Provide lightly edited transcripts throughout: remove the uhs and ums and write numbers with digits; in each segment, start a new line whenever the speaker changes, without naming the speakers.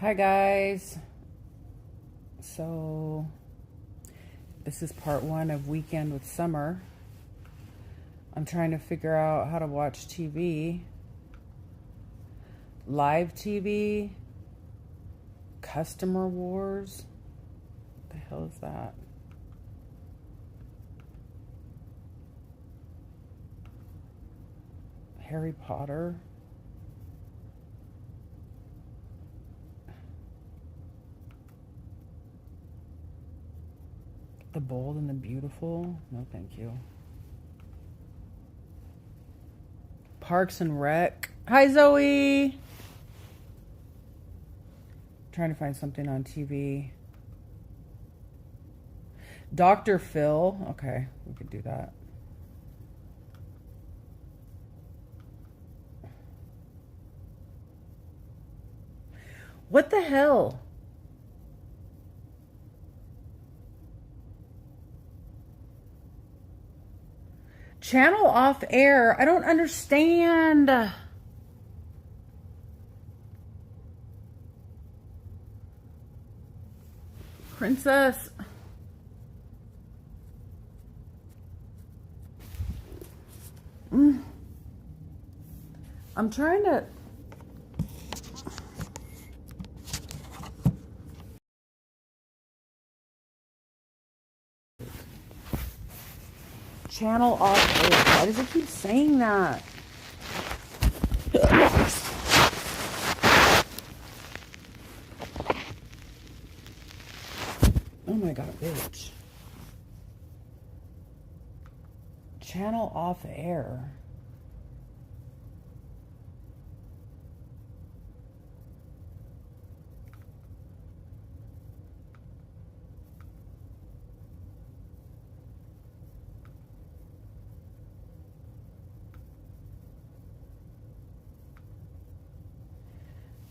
Hi guys. So this is part one of Weekend with Summer. I'm trying to figure out how to watch TV. Live TV. Customer Wars. What the hell is that? Harry Potter. The Bold and the Beautiful. No, thank you. Parks and Rec. Hi, Zoe. Trying to find something on TV. Dr. Phil. Okay, we could do that. What the hell? Channel off air. I don't understand. Princess. I'm trying to... Channel off air. Why does it keep saying that? Oh my god, bitch. Channel off air.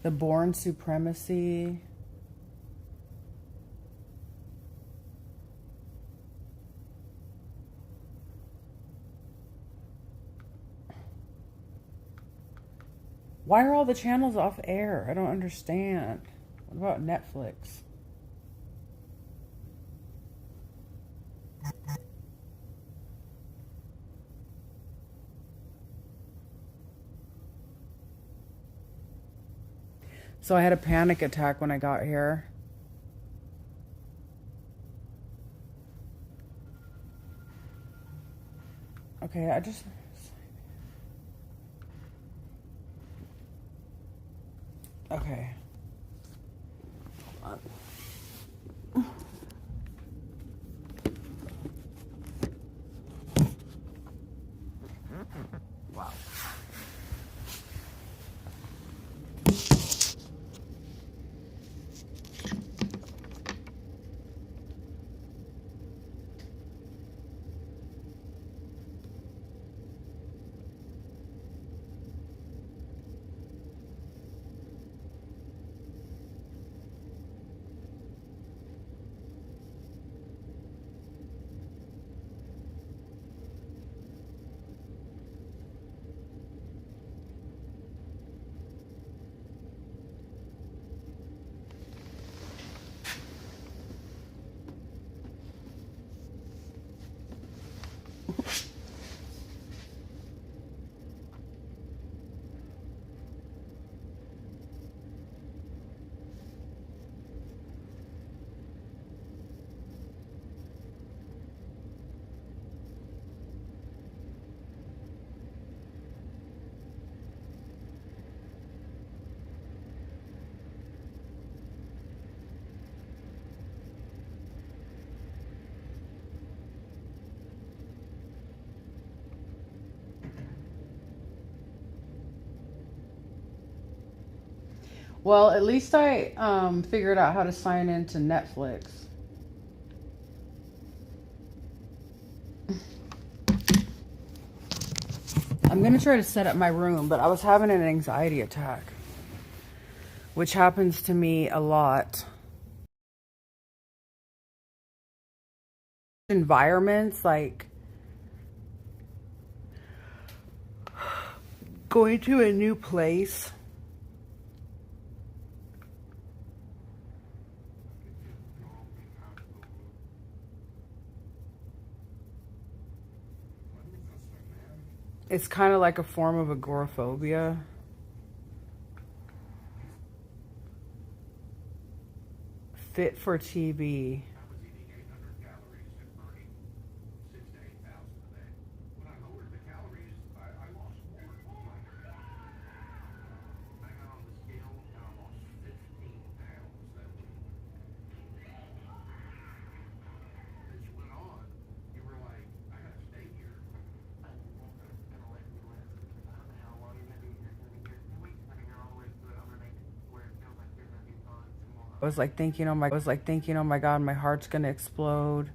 The Born Supremacy. Why are all the channels off air? I don't understand. What about Netflix? So I had a panic attack when I got here. Okay, I just... Okay. Hold on. Wow. Well, at least I figured out how to sign into Netflix. I'm going to try to set up my room, but I was having an anxiety attack, which happens to me a lot. Environments, like going to a new place It's kind of like a form of agoraphobia. Fit for TV. I was like thinking, oh my God, my heart's gonna explode.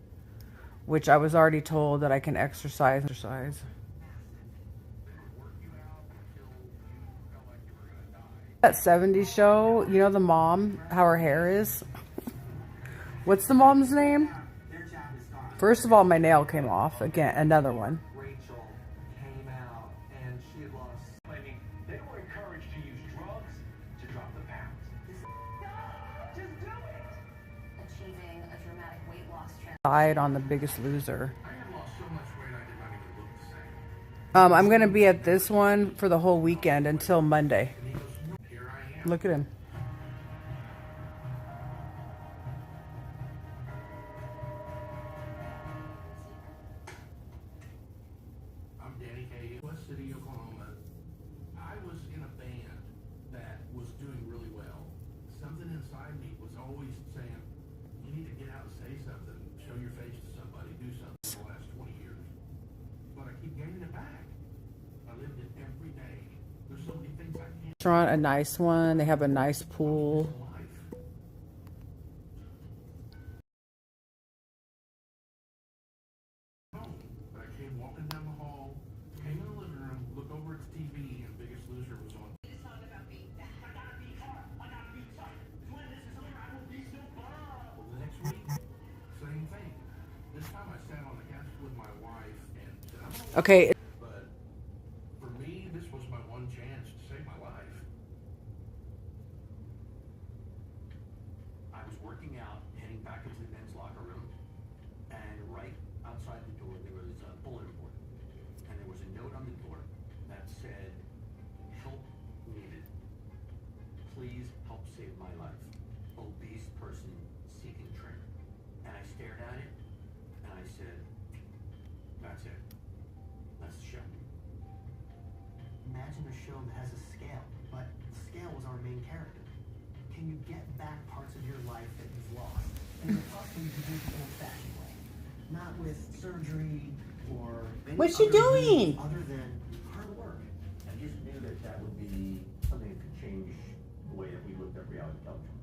Which I was already told that I can exercise. That 70s show, you know the mom, how her hair is? What's the mom's name? First of all, my nail came off. Again, another one.
Rachel came out and she had lost, claiming they were encouraged to use drugs to drop the pounds. Just do it!
Achieving a dramatic weight loss trend.
Died on The Biggest Loser.
I had lost so much weight I did not even look the same.
I'm gonna be at this one for the whole weekend until Monday.
And he goes, here I am.
Look at him.
I'm Danny Kaye, West City, Oklahoma. I was in a band that was doing really well. Something inside me was always saying, you need to get out and say something, show your face to somebody, do something for the last 20 years. But I keep gaining it back. I lived it every day. There's so many things I can't
Restaurant, a nice one. They have a nice pool.
do in life. Home, but I came walking down the hall, came in the living room, look over at the TV, and Biggest Loser was on.
It's not about being fat.
I gotta be hard. I gotta be tough. When this is over, I will be so bad. Well, the next week, same thing. This time I sat on the couch with my wife and said, I'm gonna
Okay.
but for me, this was my one chance to save my life.
I was working out, heading back into the men's locker room, and right outside the door there was a bulletin board, and there was a note on the door that said, "Help needed. Please help save my life. Obese person seeking trainer." And I stared at it, and I said, "That's it. That's the show."
Imagine a show that has a scale, but the scale was our main character. Can you get back parts of your life that you've lost? And it's possible you can do it the old-fashioned way, not with surgery or any
What's she
other
doing?
means other than hard work.
I just knew that that would be something that could change the way that we looked at reality television.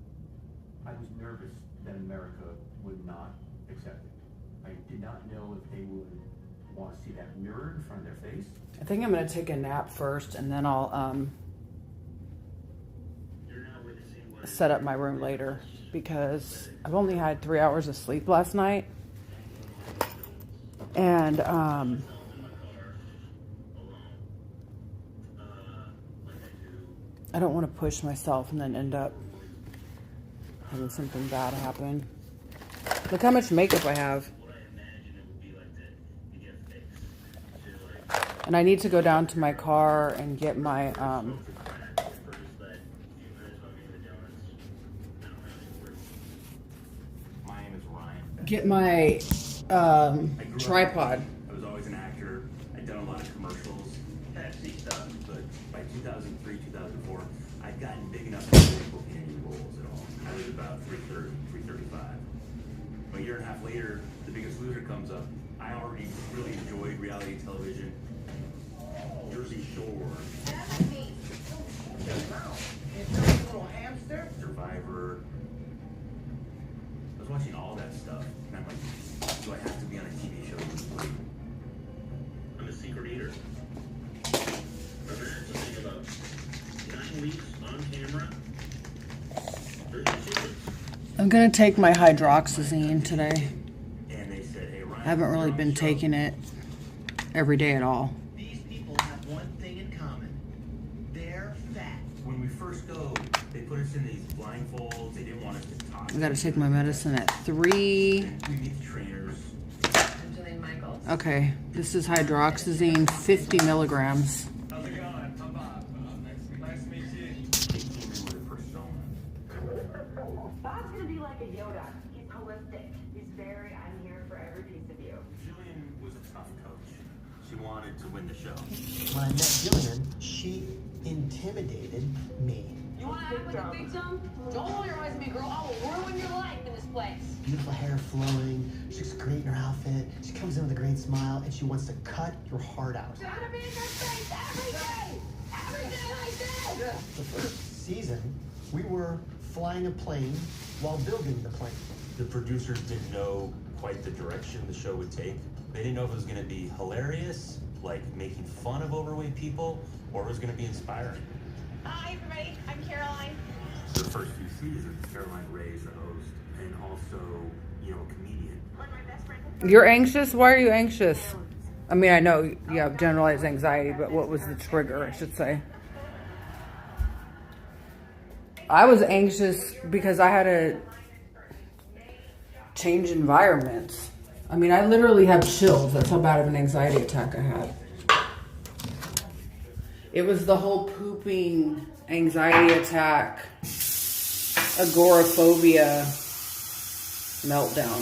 I was nervous that America would not accept it. I did not know if they would want to see that mirrored in front of their face.
I think I'm gonna take a nap first, and then I'll set up my room later because I've only had 3 hours of sleep last night, and I don't want to push myself and then end up having something bad happen. Look how much makeup I have. And I need to go down to my car and get my
My name is Ryan.
get my tripod.
I was always an actor. I'd done a lot of commercials, Pepsi stuff, but by 2003, 2004, I'd gotten big enough to not book any roles at all. I was about 330, 335. A year and a half later, The Biggest Loser comes up. I already really enjoyed reality television. Jersey Shore,
That's me.
Little hamster.
Survivor. I was watching all that stuff, and I'm like, do I have to be on a TV show? I'm a secret eater.
I've had to think about 9 weeks on camera. There's no secret.
I'm gonna take my hydroxyzine today.
And they said, hey, Ryan,
I haven't really been taking it every day at all.
These people have one thing in common. They're fat.
when we first go, they put us in these blindfolds. They didn't want us to talk.
I gotta take my medicine at 3.
We meet the trainers.
I'm Jillian Michaels.
Okay, this is hydroxyzine, 50 milligrams.
How's it going? I'm Bob. Nice to meet you.
They came in with a persona.
Bob's gonna be like a Yoda. He's holistic. He's very, I'm here for every piece of you.
Jillian was a tough coach. She wanted to win the show.
When I met Jillian, she intimidated me.
You wanna act like a victim? Don't roll your eyes at me, girl. I will ruin your life in this place.
Beautiful hair flowing, she looks great in her outfit, she comes in with a great smile, and she wants to cut your heart out.
Gotta be in my face every day! Everything I do!
The first season, we were flying a plane while building the plane.
The producers didn't know quite the direction the show would take. They didn't know if it was going to be hilarious, like making fun of overweight people, or it was going to be inspiring.
Hi, everybody. I'm Caroline.
The first few seasons, Caroline Ray's the host, and also, you know, a comedian.
Like my best friend.
You're anxious? Why are you anxious? I mean, I know you have generalized anxiety, but what was the trigger, I should say? I was anxious because I had to change environments. I mean, I literally have chills. That's how bad of an anxiety attack I had. It was the whole pooping anxiety attack, agoraphobia meltdown.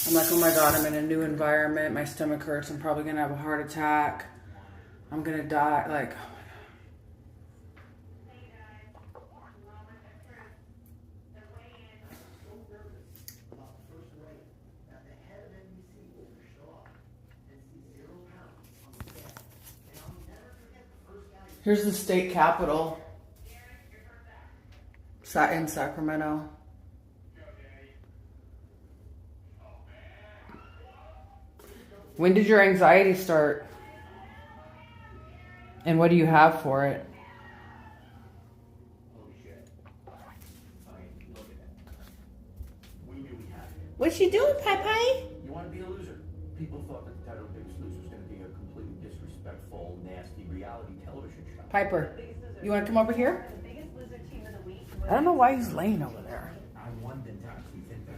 I'm like, oh my God, I'm in a new environment. My stomach hurts. I'm probably going to have a heart attack. I'm going to die. Like, here's the state capitol in Sacramento. When did your anxiety start? And what do you have for it?
We knew we had it.
What's she doing, Pai?
You want to be a loser? People thought that the title of Biggest Loser was going to be a completely disrespectful, nasty reality television show.
Piper, you want to come over here?
The biggest loser team of the week.
I don't know why he's laying over there.
I wanted them to actually think that.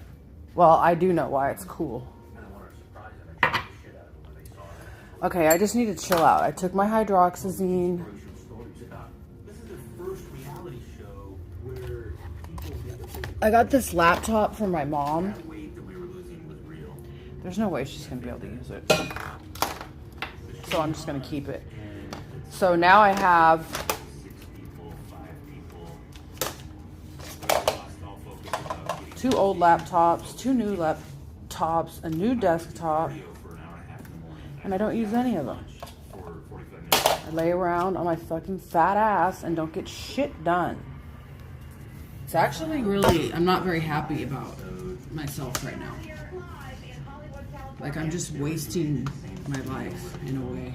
Well, I do know why. It's cool.
I don't want to surprise them. I tried the shit out of them when they saw it.
Okay, I just need to chill out. I took my hydroxyzine.
Stories about. This is the first reality show where people get to think
I got this laptop from my mom.
that weight that we were losing was real.
There's no way she's going to be able to use it. So I'm just going to keep it. So now I have
6 people, 5 people. We lost all focus about getting
2 old laptops, 2 new laptops, a new desktop,
video for an hour and a half in the morning
and I don't use any of them.
for 45 minutes.
I lay around on my fucking fat ass and don't get shit done. It's actually really, I'm not very happy about myself right now. Like, I'm just wasting my life in a way.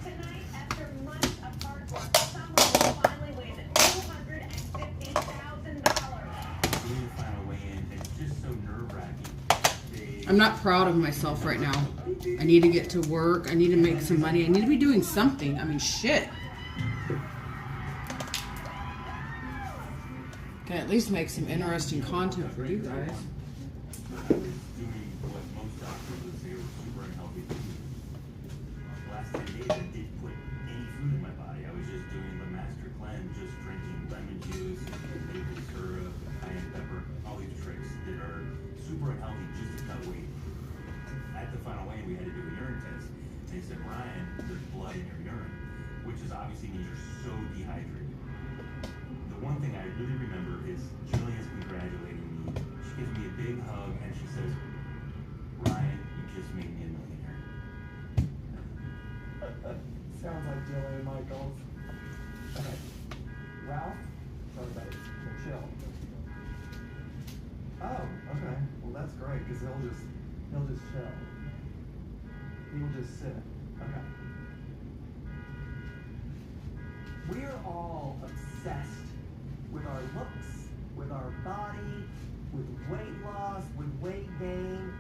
Tonight, after months of hard work, someone will finally win $250,000.
We didn't find a way in. It's just so nerve-wracking.
I'm not proud of myself right now. I need to get to work. I need to make some money. I need to be doing something. I mean, shit. Can at least make some interesting content for you guys.
Doing what most doctors would say were super unhealthy things. Last 10 days, I didn't put any food in my body. I was just doing the master cleanse, just drinking lemon juice, maple syrup, cayenne pepper, all these tricks that are super unhealthy just to cut weight. At the final weigh-in, we had to do a urine test. They said, Ryan, there's blood in your urine, which is obviously means you're so dehydrated. The one thing I really remember is Jillian's congratulating me. She gives me a big hug and she says, Ryan, you just made me a millionaire.
Sounds like Jillian Michaels. Okay. Ralph? Everybody, chill. Oh, okay. Well, that's great, because he'll just chill. He will just sit. Okay. We're all obsessed with our looks, with our body, with weight loss, with weight gain.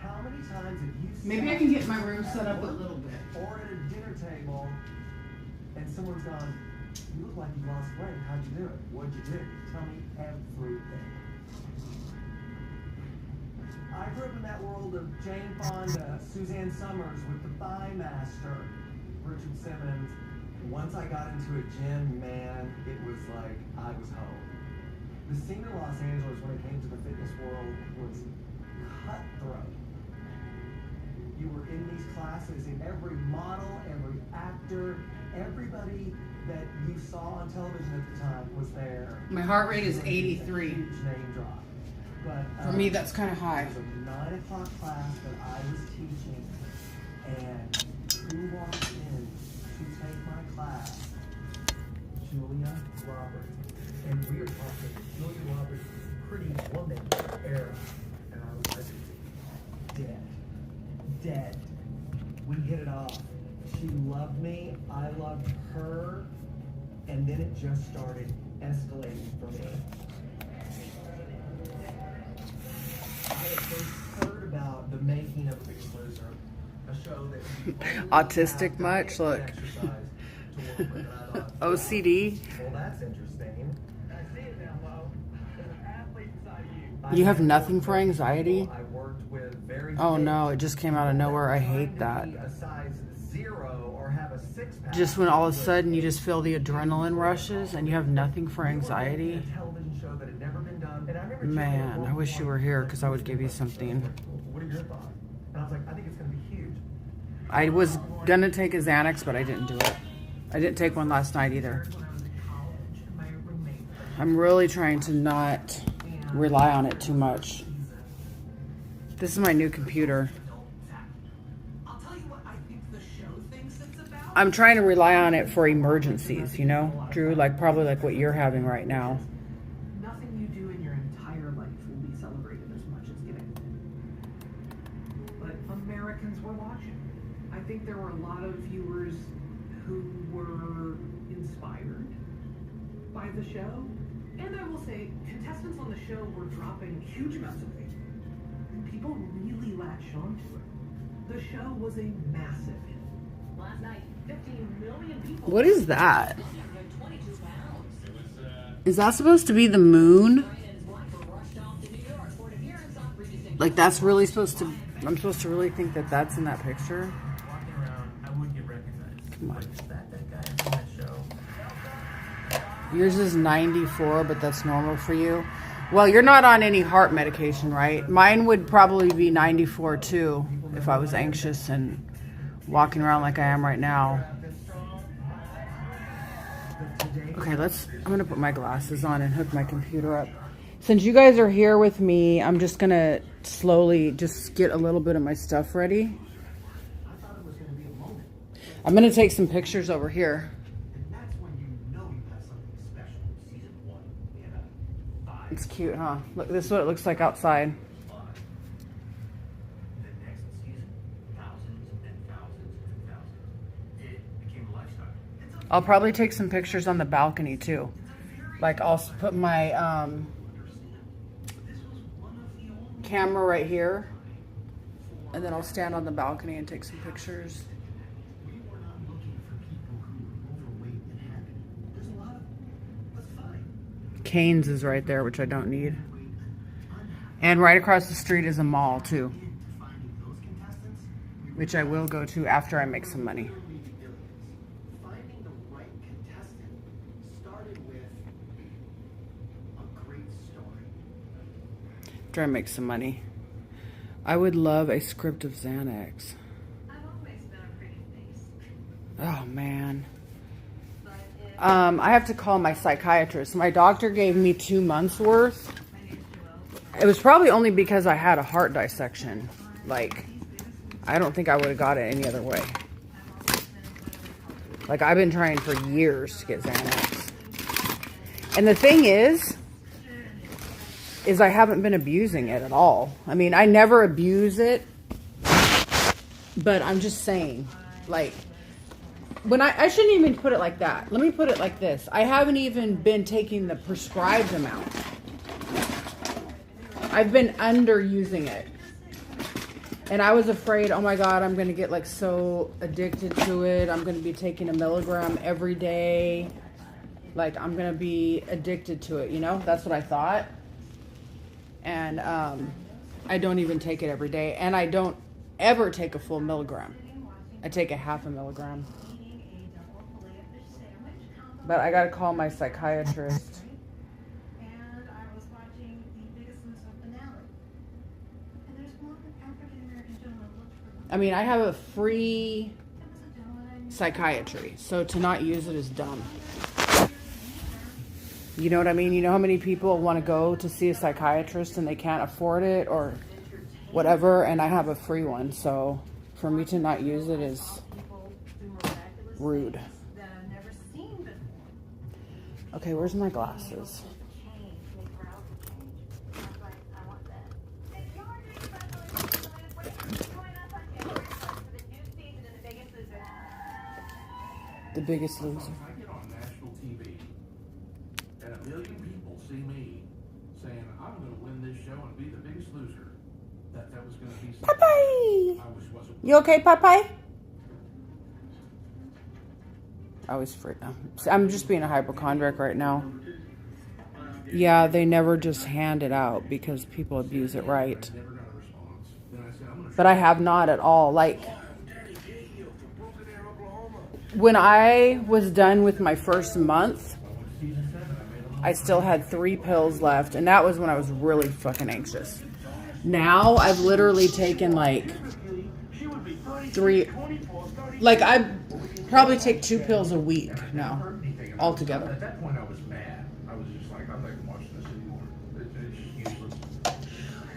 How many times have you
Maybe I can get my room set up a little bit.
or at a dinner table and someone's gone, you look like you lost weight, how'd you do it? What'd you do? Tell me everything. I grew up in that world of Jane Fonda, Suzanne Summers with the Thigh Master, Richard Simmons. Once I got into a gym, man, it was like I was home. The scene in Los Angeles when it came to the fitness world was cutthroat. You were in these classes, and every model, every actor, everybody that you saw on television at the time was there.
My heart rate is 83.
Huge name drop. But,
For me, that's kind of high.
It was a 9 o'clock class that I was teaching, and who walked in to take my class? Julia Roberts. And we are talking Julia Roberts' Pretty Woman era. And I was like, dead. We hit it off. She loved me, I loved her, and then it just started escalating for me. I had first heard about the making of Biggest Loser, a show that
Autistic much? Look. OCD.
Well, that's interesting. I see it now, Mo. There's an athlete inside of you.
You have nothing for anxiety?
I worked with very
Oh no, it just came out of nowhere. I hate that.
A size 0 or have a 6-pack.
Just when all of a sudden you just feel the adrenaline rushes and you have nothing for anxiety.
A television show that had never been done. And I remember
Man, I wish you were here because I would give you something.
What are your thoughts? And I was like, I think it's going to be huge.
I was gonna take a Xanax, but I didn't do it. I didn't take one last night either. I'm really trying to not rely on it too much. This is my new computer. I'm trying to rely on it for emergencies, you know, Drew, like probably like what you're having right now.
Nothing you do in your entire life will be celebrated as much as getting it. But Americans were watching. I think there were a lot of viewers who were inspired by the show. And I will say, contestants on the show were dropping huge amounts of weight. And people really latched onto it. The show was a massive hit.
Last night, 15 million people.
What is that? Is that supposed to be the moon? Like that's really supposed to, I'm supposed to really think that that's in that picture?
Walking around, I would get recognized.
Come on.
Like, is that guy from that show?
Yours is 94, but that's normal for you. Well, you're not on any heart medication, right? Mine would probably be 94 too if I was anxious and walking around like I am right now. Okay, I'm gonna put my glasses on and hook my computer up. Since you guys are here with me, I'm just gonna slowly just get a little bit of my stuff ready. I'm gonna take some pictures over here.
That's when you know you have something special. Season 1, we had a 5.
It's cute, huh? Look, this is what it looks like outside.
The next season, thousands and thousands and thousands. It became a lifestyle.
I'll probably take some pictures on the balcony too. Like I'll put my camera right here, and then I'll stand on the balcony and take some pictures.
We were not looking for people who were overweight and happy. There's a lot of that's fine.
Cane's is right there, which I don't need. And right across the street is a mall too,
Finding those contestants,
which I will go to after I make some money.
finding the right contestant started with a great story.
After I make some money. I would love a script of Xanax.
I've always been a pretty face.
Oh man.
But if
I have to call my psychiatrist. My doctor gave me 2 months worth.
my name's Joelle,
It was probably only because I had a heart dissection. Like, I don't think I would have got it any other way. Like, I've been trying for years to get Xanax. And the thing is I haven't been abusing it at all. I mean, I never abuse it. But I'm just saying, like, when I shouldn't even put it like that. Let me put it like this. I haven't even been taking the prescribed amount. I've been underusing it. And I was afraid, oh my God, I'm going to get like so addicted to it. I'm going to be taking 1 milligram every day. Like I'm going to be addicted to it, you know? That's what I thought. And I don't even take it every day, and I don't ever take a full milligram. I take a half a milligram. But I gotta call my psychiatrist.
And I was watching The Biggest Loser finale. And there's one African-American gentleman looked for
I mean, I have a free psychiatry, so to not use it is dumb. You know what I mean? You know how many people want to go to see a psychiatrist and they can't afford it or whatever, and I have a free one, so for me to not use it is rude.
that I've never seen before.
Okay, where's my glasses? The Biggest Loser.
If I get on national TV and 1 million people see me saying I'm going to win this show and be the biggest loser, that was going to be something
Popeye!
I wish wasn't.
You okay, Popeye? I was free. I'm just being a hypochondriac right now. Yeah, they never just hand it out because people abuse it, right?
Never got a response. Then I said I'm going to
But I have not at all. Like, when I was done with my first month, I still had 3 pills left, and that was when I was really fucking anxious. Now I've literally taken like 3, like I probably take 2 pills a week now, altogether.
At that point I was mad. I was just like, I'm not even watching this anymore. It's just useless.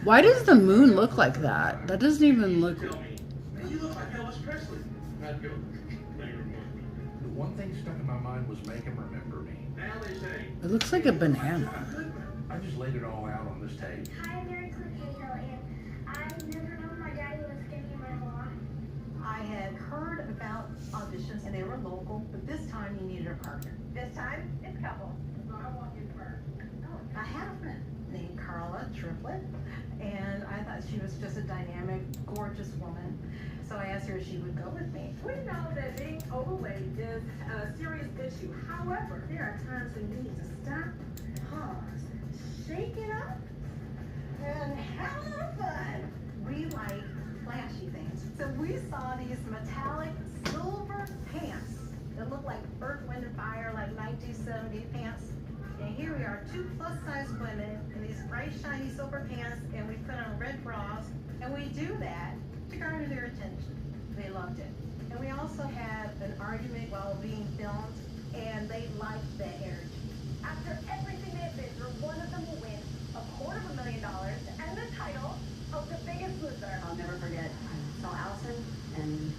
Why does the moon look like that? That doesn't even look...
You look like Elvis Presley. The one thing stuck in my mind was make him remember me. Now they say
It looks like a banana.
I just laid it all out on this tape.
Hi, I'm Mary Cliff and I've never known my daddy was skinny in my whole life.
I had heard about auditions and they were local, but this time you needed a partner.
This time, it's a couple. So I want you first.
I had a friend named Carla Triplett, and I thought she was just a dynamic, gorgeous woman. So I asked her if she would go with me.
We know that being overweight is a serious issue. However, there are times when you need to stop, pause, shake it up, and have a little fun.
We like flashy things. So we saw these metallic silver pants that looked like Earth, Wind, and Fire, like 1970 pants. And here we are, 2 plus-size women in these bright, shiny silver pants, and we put on red bras, and we do that to garner their attention. They loved it. And we also had an argument while being filmed, and they liked the energy.
After everything they've been through, one of them will win $250,000 and the title of the biggest loser.
I'll never forget. I saw Allison, and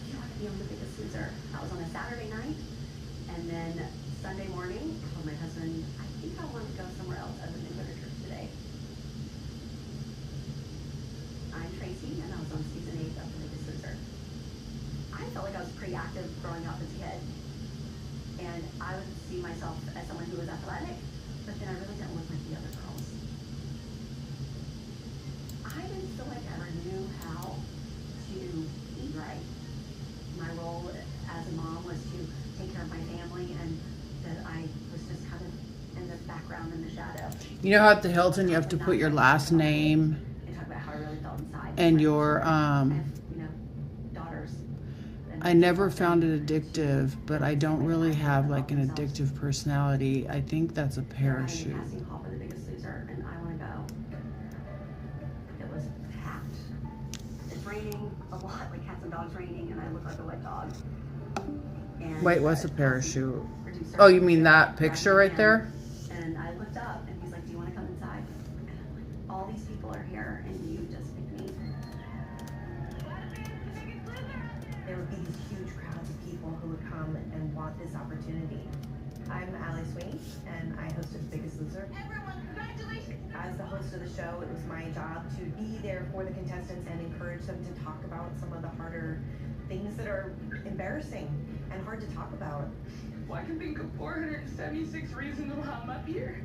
she's like, "You want to be on The Biggest Loser?" I was on a Saturday night, and then Sunday morning, I told my husband, "I think I want to go somewhere else other than literature today." I'm Tracy, and I was on season 8 of The Biggest Loser. I felt like I was pretty active growing up as a kid, and I would see myself as someone who was athletic, but then I really didn't look like the other girls. I didn't feel like I ever knew how to eat right. My role as a mom was to take care of my family, and that I was just kind of in the background, in the shadow.
You know how at the Hilton you have to put your last name
And talk about how I really felt inside.
and your,
I have, daughters. And
I never found it addictive, but I don't really have like an addictive personality. I think that's a parachute.
I'm casting call for The Biggest Loser, and I want to go. It was packed. It's raining a lot, like cats and dogs raining, and I look like a wet dog. And
Wait, what's a parachute?
producer-
Oh, you mean that picture right there?
And I looked up, and he's like, "Do you want to come inside?" And I'm like, "All these people are here, and you just picked me." There would be these huge crowds of people who would come and want this opportunity.
I'm Allie Sweeney, and I hosted The Biggest Loser.
Everyone, congratulations!
As the host of the show, it was my job to be there for the contestants and encourage them to talk about some of the harder things that are embarrassing and hard to talk about.
Well, I can think of 476 reasons why I'm up here.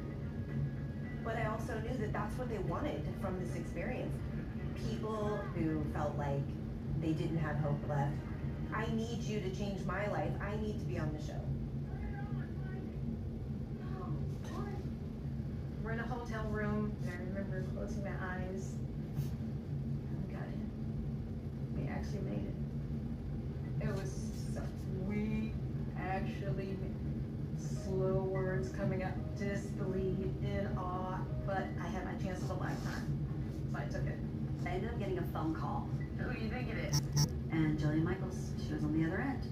But I also knew that that's what they wanted from this experience. People who felt like they didn't have hope left. I need you to change my life. I need to be on the show.
We're in a hotel room, and I remember closing my eyes
actually made it. It was sweet, actually, slow words coming up, disbelief, in awe, but I had my chance of a lifetime, so I took it.
I ended up getting a phone call.
Who do you think it is?
And Jillian Michaels, she was on the other end.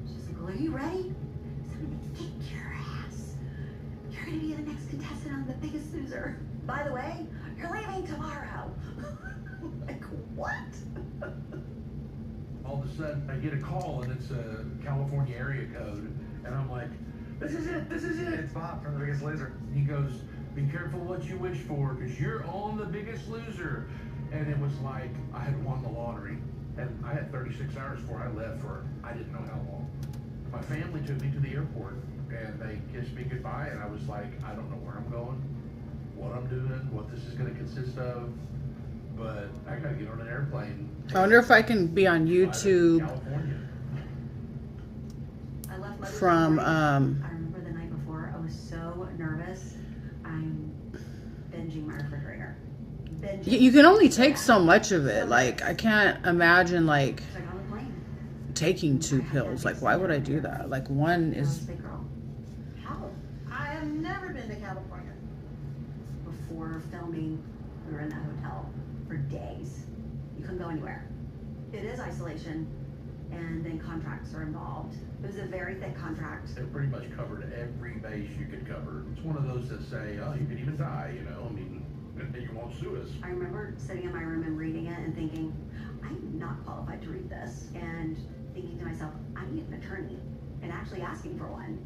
She's like, well, are you ready? So I'm gonna kick your ass. You're gonna be the next contestant on The Biggest Loser. By the way, you're leaving tomorrow. Like, what?
All of a sudden, I get a call and it's a California area code, and I'm like, this is it, this is it.
It's Bob from The Biggest Loser.
He goes, be careful what you wish for, because you're on The Biggest Loser. And it was like I had won the lottery. And I had 36 hours before I left for I didn't know how long. My family took me to the airport, and they kissed me goodbye, and I was like, I don't know where I'm going, what I'm doing, what this is going to consist of, but I got to get on an airplane.
I wonder if I can be on YouTube
California.
I left Mother's
from
Day. I remember the night before, I was so nervous. I'm binging my refrigerator.
you can only take so much of it. Like, I can't imagine like
So I got on the plane.
taking 2 pills. Like, why would I do that? Like, one
I was
is
a big girl.
How? I have never been to California.
Before filming, we were in that hotel for days. You couldn't go anywhere. It is isolation, and then contracts are involved. It was a very thick contract.
It pretty much covered every base you could cover. It's one of those that say, oh, you could even die, you know, I mean, you won't sue us.
I remember sitting in my room and reading it and thinking, I'm not qualified to read this. And thinking to myself, I need an attorney. And actually asking for one.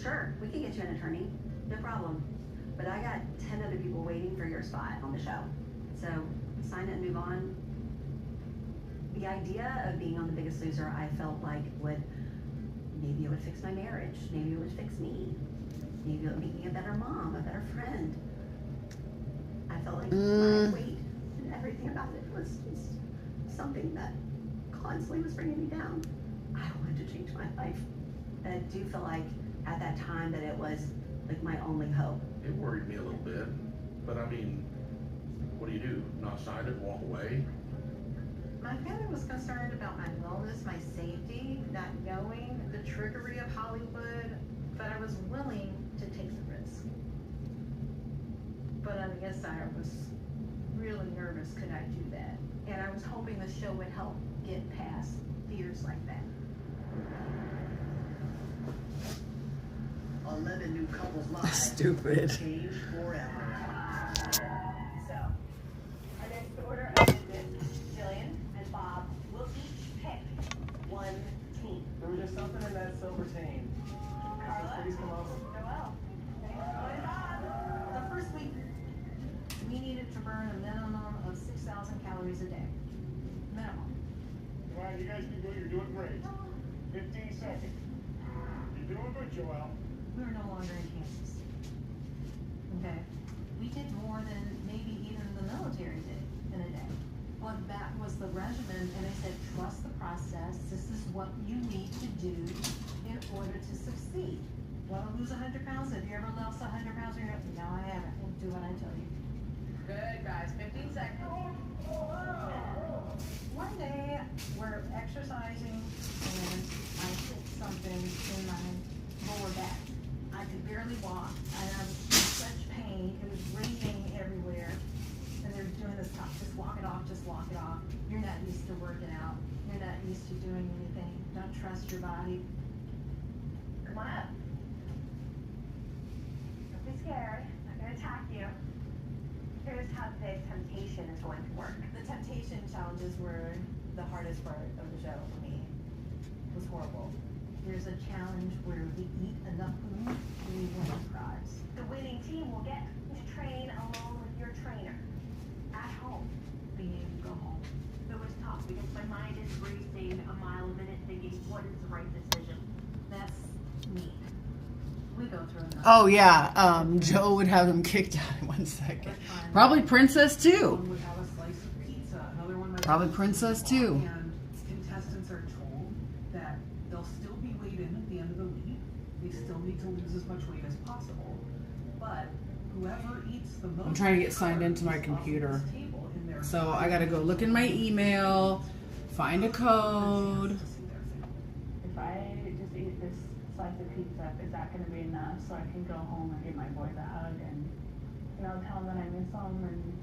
Sure, we can get you an attorney. No problem. But I got 10 other people waiting for your spot on the show. So sign it and move on. The idea of being on The Biggest Loser, I felt like maybe it would fix my marriage. Maybe it would fix me. Maybe it would make me a better mom, a better friend. I felt like my weight and everything about it was just something that constantly was bringing me down. I wanted to change my life. And I do feel like at that time that it was like my only hope.
It worried me a little bit, but I mean, what do? Not sign it, walk away?
My family was concerned about my wellness, my safety, not knowing the trickery of Hollywood, but I was willing to take the risk. But on the inside, I was really nervous, could I do that? And I was hoping the show would help get past fears like that.
11 new couples live.
Stupid.
Change forever.
So, our next order of business, Jillian and Bob will each pick one team.
There was just something in that silver team.
Carla,
Please come over.
Noel, and Bob.
The first week, we needed to burn a minimum of 6,000 calories a day. Minimum.
All right, you guys do good. You're doing great. 15 seconds. You're doing good, Joel.
We were no longer in Kansas. Okay. We did more than maybe even the military did in a day. But that was the regimen, and they said, trust the process. This is what you need to do in order to succeed. Want to lose 100 pounds? Have you ever lost 100 pounds? No, I haven't. We'll do what I tell you. Good, guys. 15 seconds. One day, we're exercising, and I hit something in my lower back. I could barely walk. I was in such pain. It was raining everywhere. And they were doing this talk, just walk it off, just walk it off. You're not used to working out. You're not used to doing anything. Don't trust your body.
Come on up. Don't be scared. I'm not going to attack you. Here's how the temptation is going to work.
The temptation challenges were the hardest part of the show for me. It was horrible. There's a challenge where we eat enough food and we win a prize.
The winning team will get to train alone with your trainer at home.
Being able to go home.
It was tough because my mind is racing a mile a minute thinking, what is the right decision?
That's me. We go through enough.
Oh yeah, Joe would have them kicked out in 1 second. Probably Princess too.
One would have a slice of pizza. Another one might
Probably Princess too.
And contestants are told that they'll still be weighed in at the end of the week. They still need to lose as much weight as possible. But whoever eats the most.
I'm trying to get signed into my computer. So I gotta go look in my email, Find a code.
If I just eat this slice of pizza, is that going to be enough so I can go home and give my boys a hug and, you know, tell them that I miss them and...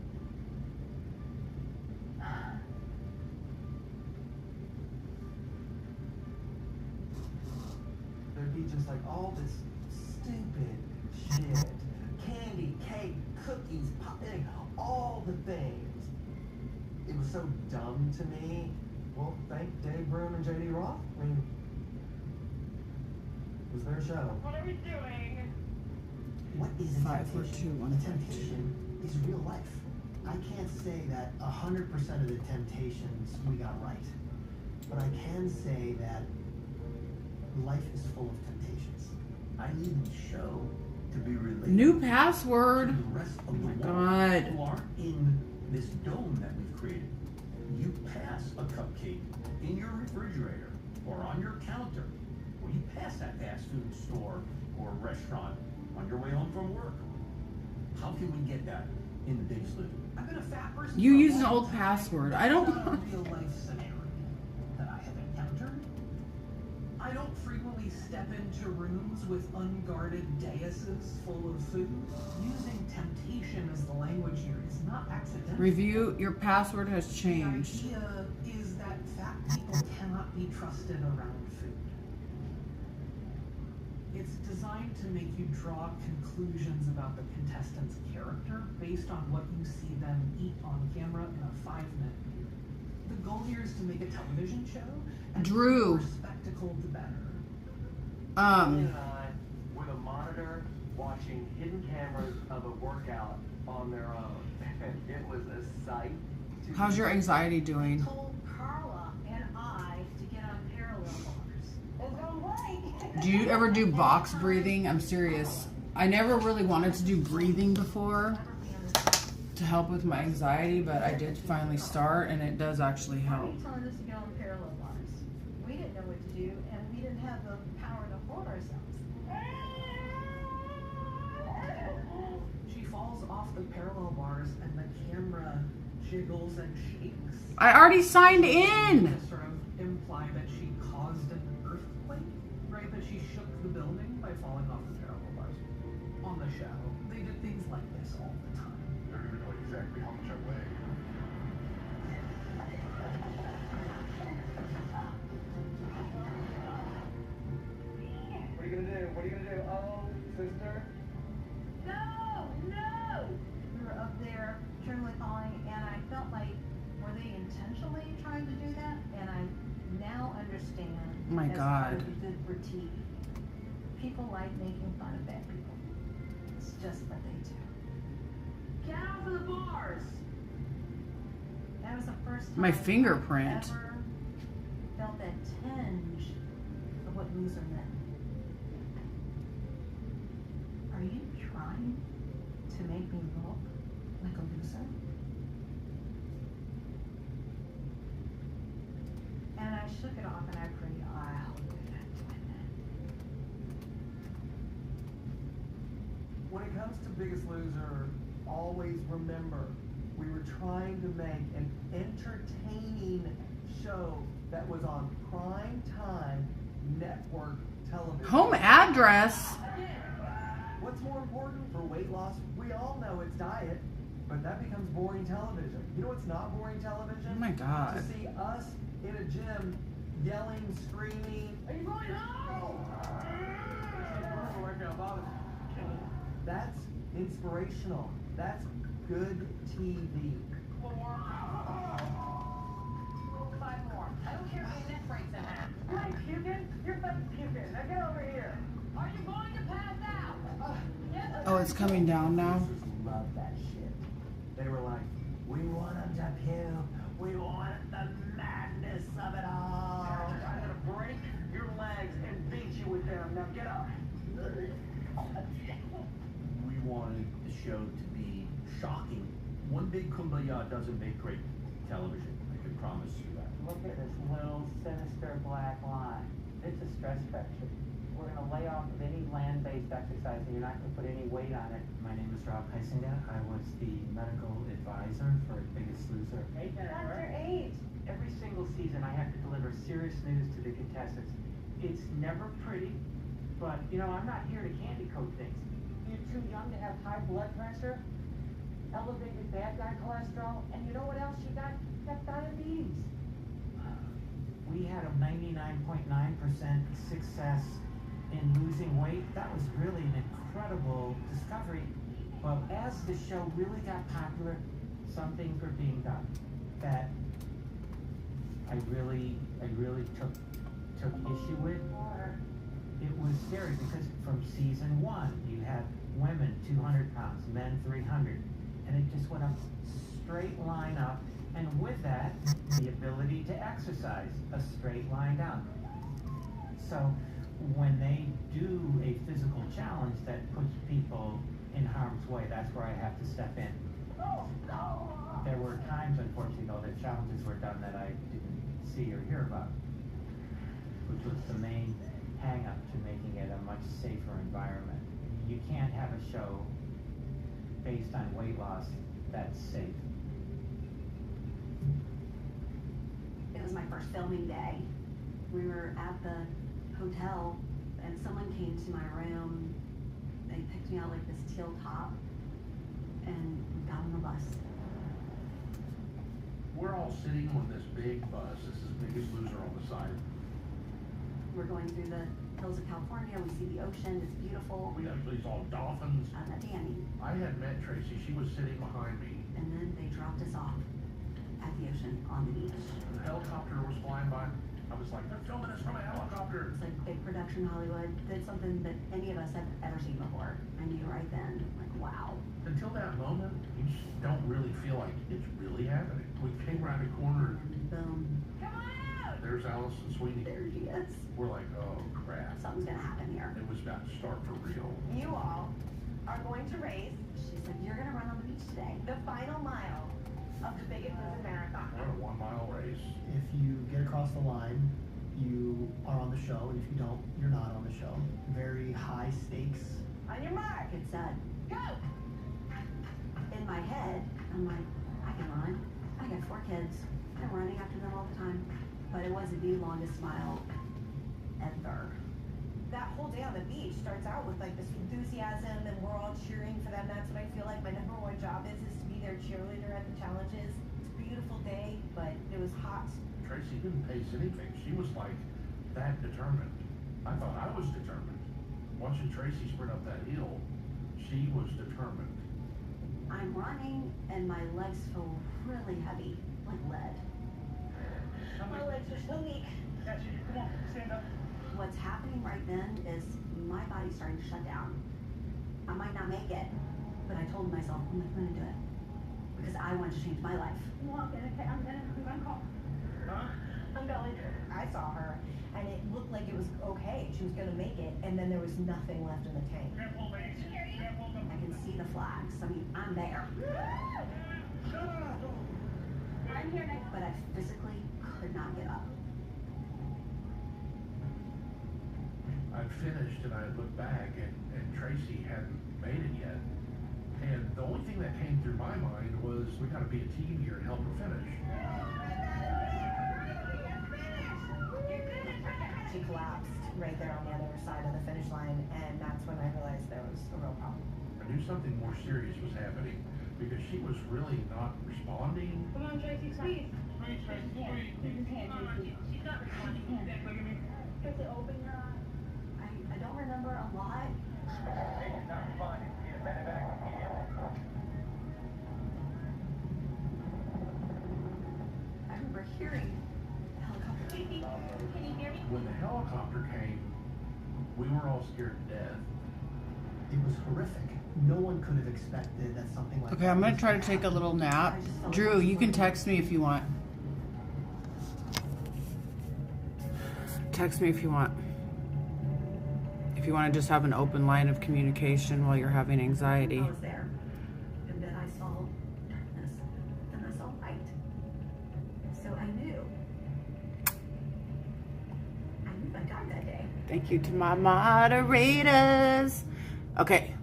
There'd be just like all this stupid shit. Candy, cake, cookies, pudding, all the things. It was so dumb to me. Well, thank Dave Broom and JD Roth. I mean, it was their show.
What are we doing?
What is a
5, 4, 2,
temptation?
1.
A temptation is real life. I can't say that 100% of the temptations we got right, but I can say that life is full of temptations.
I need the show to be related
New
to
password.
the rest of the
my
world
God.
who are in this dome that we've created. You pass a cupcake in your refrigerator or on your counter, or you pass that fast food store or restaurant on your way home from work. How can we get that in the big sloop?
I've been a fat person.
You
for a
use an
long
old
time.
password. I don't.
It's not a real life scenario that I have encountered.
I don't frequently step into rooms with unguarded daises full of food. Using temptation as the language here is not accidental.
Review. Your password has
The
changed.
idea is that fat people cannot be trusted around food. It's designed to make you draw conclusions about the contestant's character based on what you see them eat on camera in a 5-minute view. The goal here is to make a television show, and
Drew.
the more spectacle, the better.
And I, with a monitor, watching hidden cameras of a workout on their own. And it was a sight to
How's your anxiety doing?
Told Carla and I to get on parallel bars. It's gonna break.
Do you ever do box breathing? I'm serious. I never really wanted to do breathing before to help with my anxiety, but I did finally start, and it does actually help.
He told us to get on parallel bars. We didn't know what to do, and we didn't have the power to hold ourselves.
She falls off the parallel bars and the camera jiggles and shakes.
I already signed in.
To sort of imply that she caused an earthquake, right? That she shook the building by falling off the parallel bars. On the show, they did things like this all the time.
I don't even know exactly how much I weigh.
What are you gonna do? What are you gonna do? Oh, sister.
No, no! We were up there, truly calling, and I felt like, were they intentionally trying to do that? And I now understand.
My
as part
God.
of the good for TV. People like making fun of bad people. It's just what they do. Get off of the bars! That was the first time
My fingerprint.
I ever felt that tinge of what loser meant. Are you trying to make me look like a loser? And I shook it off and I prayed, I'll do that doing that.
When it comes to Biggest Loser, always remember, we were trying to make an entertaining show that was on prime time network television.
Home address.
What's more important for weight loss? We all know it's diet, but that becomes boring television. You know what's not boring television?
Oh my God.
To see us in a gym yelling, screaming, "Are you going home?" That's inspirational. That's good TV.
5 more. I don't care if your neck breaks in half.
You ain't puking. You're fucking puking. Now get over here.
Are you going to pass out?
Oh, it's coming down now.
Love that shit. They were like, we want them to puke. We want the madness of it all.
I'm gonna break your legs and beat you with them. Now get up.
We wanted the show to be shocking. One big kumbaya doesn't make great television. I can promise you that.
Look at this little sinister black line. It's a stress fracture.
we're going to lay off of any land-based exercise, and you're not going to put any weight on it.
My name is Rob Heisinga. I was the medical advisor for Biggest Loser.
Dr. H.
Every single season, I have to deliver serious news to the contestants. It's never pretty, but, you know, I'm not here to candy coat things. You're too young to have high blood pressure, elevated bad guy cholesterol, and you know what else you got? You got diabetes.
We had a 99.9% success in losing weight. That was really an incredible discovery. But as the show really got popular, some things were being done that I really took issue with. It was scary because from season 1, you had women 200 pounds, men 300, and it just went up straight line up. And with that, the ability to exercise a straight line down. So when they do a physical challenge that puts people in harm's way, that's where I have to step in. There were times, unfortunately, though, that challenges were done that I didn't see or hear about, which was the main hang-up to making it a much safer environment. You can't have a show based on weight loss that's safe.
It was my first filming day. We were at the hotel and someone came to my room. They picked me out like this teal top and we got on the bus.
We're all sitting on this big bus. This is Biggest Loser on the side.
We're going through the hills of California. We see the ocean. It's beautiful.
We actually saw dolphins.
I met Danny.
I had met Tracy. She was sitting behind me.
And then they dropped us off at the ocean on the beach.
The helicopter was flying by. I was like, they're filming us from a helicopter.
It's like big production Hollywood. Did something that any of us had ever seen before. I knew right then, like, wow.
Until that moment, you just don't really feel like it's really happening. We came around the corner.
Boom.
Come on!
There's Allison Sweeney.
There she is.
We're like, oh crap.
Something's gonna happen here.
It was about to start for real.
You all are going to race
She said, you're gonna run on the beach today.
the final mile of the Biggest Loser marathon.
We're a 1 mile race.
If you get across the line, you are on the show, and if you don't, you're not on the show. Very high stakes.
On your mark.
It said,
Go!
in my head, I'm like, I can run. I got 4 kids. I'm running after them all the time. But it wasn't the longest mile ever.
That whole day on the beach starts out with like this enthusiasm and we're all cheering for them. That's what I feel like my #1 job is to be their cheerleader at the challenges. It's a beautiful day, but it was hot.
Tracy didn't pace anything. She was like that determined. I thought I was determined. Watching Tracy sprint up that hill, she was determined.
I'm running and my legs feel really heavy, like lead.
My legs are so weak.
Gotcha. Come on, stand up.
What's happening right then is my body's starting to shut down. I might not make it, but I told myself, I'm gonna do it. Because I want to change my life.
No, I'm gonna call.
Huh?
I'm going. I saw her, and it looked like it was okay. She was gonna make it, and then there was nothing left in the tank.
Careful, ladies. Careful.
I can see the flags. I mean, I'm there.
I'm here next.
But I physically could not get up.
I'd finished and I looked back and Tracy hadn't made it yet. And the only thing that came through my mind was we gotta be a team here and help her finish.
She collapsed right there on the other side of the finish line, and that's when I realized there was a real problem.
I knew something more serious was happening because she was really not responding.
Come on, Tracy, squeeze.
Squeeze, Tracy, squeeze.
She's not responding.
Look at me.
Does it open your eye?
I don't remember a lot.
Patient's not responding. Need a medevac immediately.
I remember hearing the helicopter.
Can you hear me?
When the helicopter came, we were all scared to death.
It was horrific. No one could have expected that something like
Okay, I'm gonna try to take a little nap. Drew, you can text me if you want. Text me if you want. If you want to just have an open line of communication while you're having anxiety.
I was there. And then I saw darkness. Then I saw light. So I knew I died that day.
Thank you to my moderators. Okay.